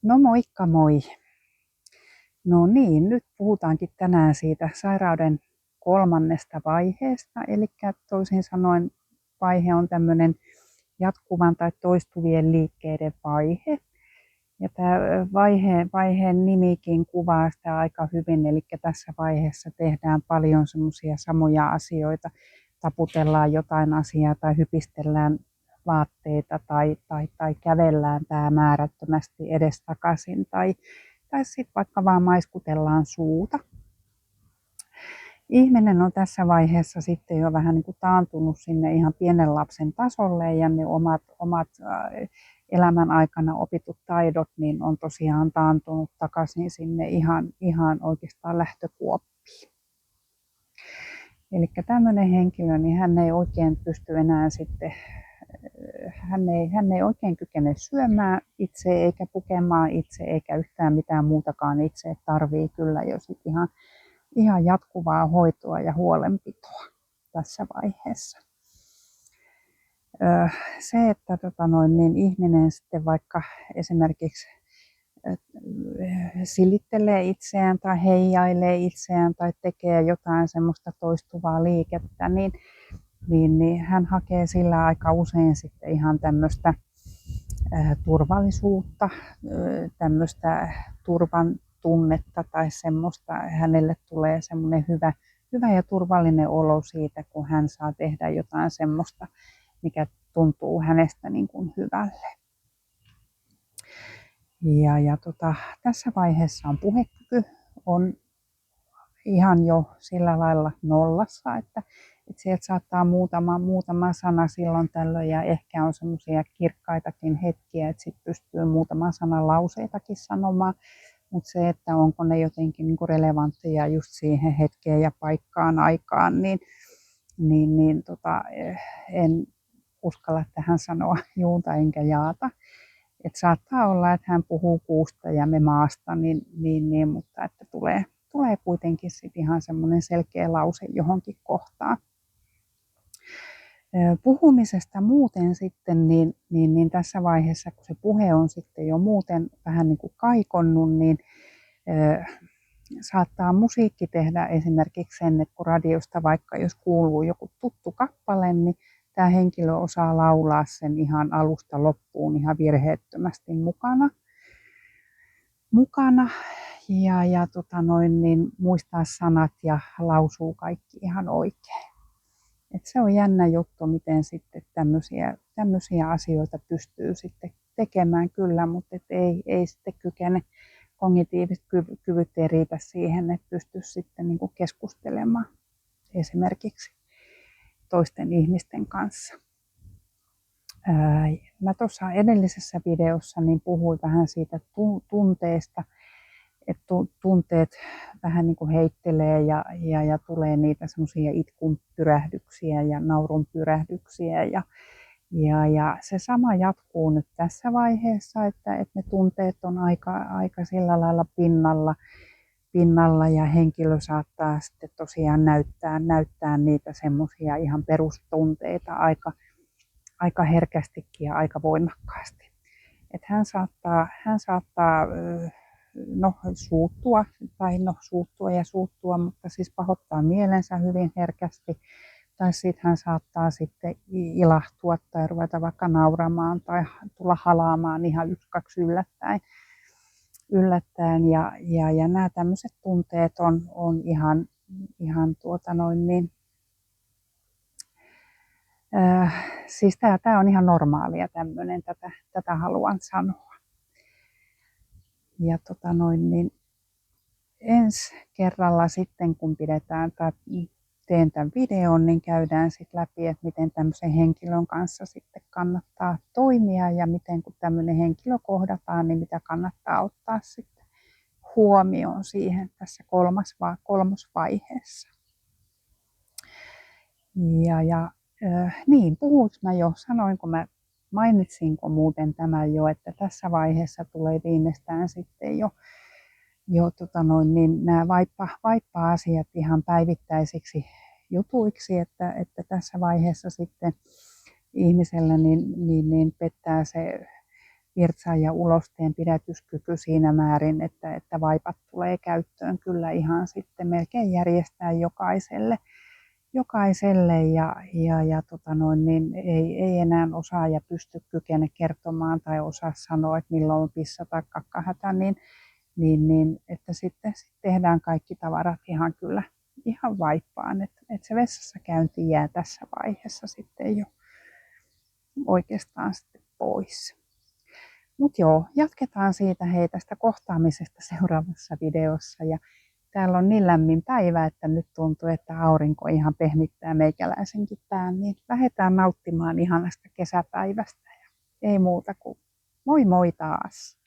No moikka moi. No niin, nyt puhutaankin tänään siitä sairauden kolmannesta vaiheesta. Eli toisin sanoen vaihe on tämmöinen jatkuvan tai toistuvien liikkeiden vaihe. Ja tämä vaiheen nimikin kuvaa sitä aika hyvin. Eli tässä vaiheessa tehdään paljon semmoisia samoja asioita. Taputellaan jotain asiaa tai hypistellään vaatteita tai kävellään päämäärättömästi edestakaisin tai sitten vaikka vaan maiskutellaan suuta. Ihminen on tässä vaiheessa sitten jo vähän niin kuin taantunut sinne ihan pienen lapsen tasolle ja ne omat elämän aikana opitut taidot niin on tosiaan taantunut takaisin sinne ihan oikeastaan lähtökuoppiin. Eli tämmöinen henkilö, niin hän ei oikein pysty enää sitten, hän ei oikein kykene syömään itse eikä pukemaan itse eikä yhtään mitään muutakaan itse. Tarvii kyllä jo sit ihan jatkuvaa hoitoa ja huolenpitoa tässä vaiheessa. Se, että niin ihminen sitten vaikka esimerkiksi silittelee itseään tai heijailee itseään tai tekee jotain semmoista toistuvaa liikettä, niin hän hakee sillä aika usein sitten ihan tämmöistä turvallisuutta, tämmöistä turvan tunnetta tai semmoista. Hänelle tulee semmoinen hyvä ja turvallinen olo siitä, kun hän saa tehdä jotain semmoista, mikä tuntuu hänestä niin kuin hyvälle. Tässä vaiheessa on puhekyky on ihan jo sillä lailla nollassa, että sieltä saattaa muutama sana silloin tällöin ja ehkä on semmoisia kirkkaitakin hetkiä, että sitten pystyy muutaman sanan lauseitakin sanomaan, mutta se, että onko ne jotenkin niinku relevantteja just siihen hetkeen ja paikkaan aikaan, niin en uskalla tähän sanoa juuta enkä jaata. Et saattaa olla, että hän puhuu kuusta ja me maasta, mutta että tulee kuitenkin sit ihan semmoinen selkeä lause johonkin kohtaan. Puhumisesta muuten sitten, niin tässä vaiheessa, kun se puhe on sitten jo muuten vähän niin kuin kaikonnut, niin saattaa musiikki tehdä esimerkiksi sen, että kun radiosta vaikka jos kuuluu joku tuttu kappale, niin tämä henkilö osaa laulaa sen ihan alusta loppuun ihan virheettömästi mukana niin muistaa sanat ja lausuu kaikki ihan oikein. Et se on jännä juttu, miten sitten tämmöisiä asioita pystyy sitten tekemään kyllä, mutta ei sitten kykene, kognitiiviset kyvyt ei riitä siihen, että pystyisi sitten niin kuin keskustelemaan esimerkiksi toisten ihmisten kanssa. Mä tuossa edellisessä videossa niin puhuin vähän siitä tunteesta, että tunteet vähän niin kuin heittelee ja tulee niitä semmoisia itkun pyrähdyksiä ja naurun pyrähdyksiä ja se sama jatkuu nyt tässä vaiheessa, että ne tunteet on aika sillä lailla pinnalla ja henkilö saattaa sitten tosiaan näyttää niitä semmoisia ihan perustunteita aika herkästikin ja aika voimakkaasti. Että hän saattaa suuttua, mutta siis pahoittaa mielensä hyvin herkästi. Tai sitten hän saattaa sitten ilahtua tai ruveta vaikka nauramaan tai tulla halaamaan ihan yksi-kaksi yllättäen. Ja nämä tämmöiset tunteet on ihan siis tämä on ihan normaalia tämmöinen, tätä haluan sanoa. Ja ensi kerralla sitten kun teen tämän videon, niin käydään sitten läpi, että miten tämmöisen henkilön kanssa sitten kannattaa toimia ja miten kun tämmöinen henkilö kohdataan, niin mitä kannattaa ottaa sitten huomioon siihen tässä kolmosvaiheessa. Niin, puhuinko mä jo, sanoinko mä, mainitsinko muuten tämän jo, että tässä vaiheessa tulee viimeistään sitten jo nämä vaippa-asiat ihan päivittäisiksi jutuiksi, että tässä vaiheessa sitten ihmisellä niin pettää se virtsaan ja ulosteen pidätyskyky siinä määrin, että vaipat tulee käyttöön kyllä ihan sitten melkein järjestää jokaiselle niin ei enää osaa ja pysty kykene kertomaan tai osaa sanoa, että milloin on pissa tai kakkahätä, että sitten tehdään kaikki tavarat ihan kyllä ihan vaippaan, että se vessassa käynti jää tässä vaiheessa sitten jo oikeastaan sitten pois. Mutta joo, jatketaan siitä hei tästä kohtaamisesta seuraavassa videossa. Ja täällä on niin lämmin päivä, että nyt tuntuu, että aurinko ihan pehmittää meikäläisenkin pään. Niin lähdetään nauttimaan ihanasta kesäpäivästä. Ja ei muuta kuin moi moi taas!